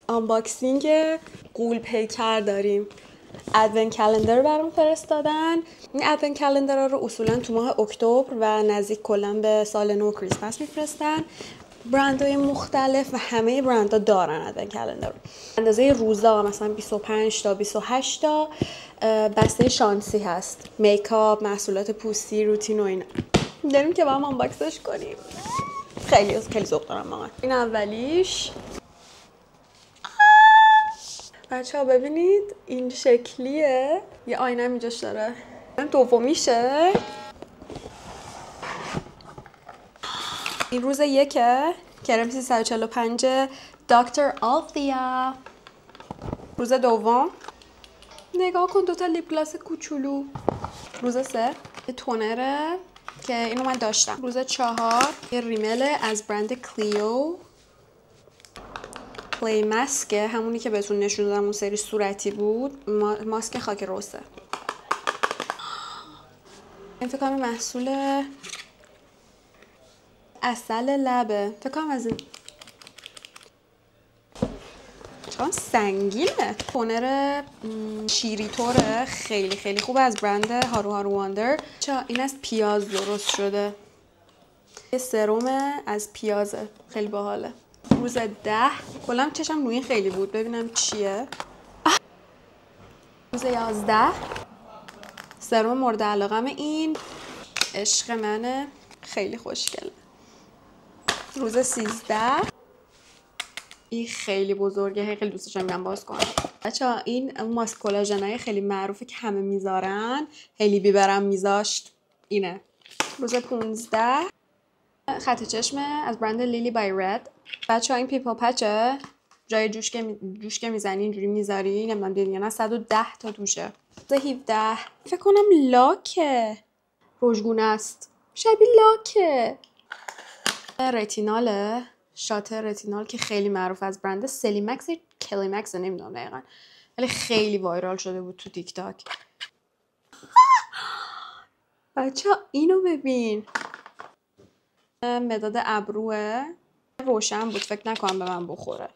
آنباکسینگ غول پیکر داریم. ادونت کلندر برام فرستادن. این ادونت کلندر رو اصولا تو ماه اکتبر و نزدیک کلا به سال نو کریسمس میفرستن. برندهای مختلف و همه برندها دارن ادونت کلندر. اندازه روزا مثلا 25 تا 28 تا بسته شانسی هست. میکاپ، محصولات پوستی، روتین و اینا. داریم که با هم آنباکسش کنیم. خیلی ذوق دارم واقعا. این اولیش. بچه ها ببینید این شکلیه. یه آینه هم اینجاش داره. دومیشه. این روز یکه. کرم 345 دکتر آلفیا. روز دوم. نگاه کن دوتا لیپ گلاس کوچولو. روز سه. یه تونره که اینو من داشتم. روز چهار. یه ریمل از برند کلیو. پلی ماسکه، همونی که بهتون نشون دادم اون سری صورتی بود. ماسک خاک روسه. این فکر کنم محصول عسل لبه. فکر کنم از این چون سنگینه. تونر شیریطوره، خیلی خوبه از برند هارو هارو واندر. این از پیاز درست شده. یه سرم از پیازه، خیلی باحاله. روز 10 کلم چشم روی این خیلی بود ببینم چیه. روز 11 سرم مورد علاقم این عشق منه، خیلی خوشگله. روز 13 این خیلی بزرگه، خیلی دوستش میگم باز کنم. بچه‌ها این ماسک کلاژنای خیلی معروفه که همه میذارن. هیلی بیبرم میذاشت اینه. روز 15 خط چشم از برند لیلی بای رد. بچه‌ها این پیپل پچه جای جوش که میزنی اینجوری میذاری، نمیدونم دیدین یا نه، 110 تا توشه. روز 17 فکر کنم لاکه، رژگونه است، شبیه لاکه. رتیناله، شات رتینال که خیلی معروف از برند سلیمکس کلیمکس، نمیدونم دقیقا، ولی خیلی وایرال شده بود تو تیک تاک. بچه اینو ببین، مداد ابروه، روشن بود، فکر نکنم به من بخوره.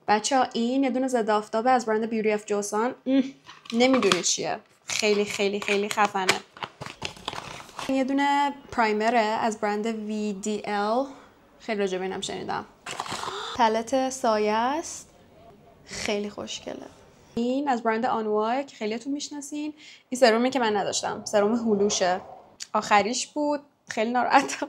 بچه این یه دونه ضد آفتابه از برند بیوتی اف جوسان. نمیدونی چیه، خیلی خفنه. یه دونه پرایمره از برند VDL، خیلی راجع به اینم شنیدم. پلت سایه است، خیلی خوشگله. این از برند آنوای که خیلیاتون میشناسین. این سرومی که من نداشتم، سروم هلوشه، آخریش بود، خیلی ناراحتم.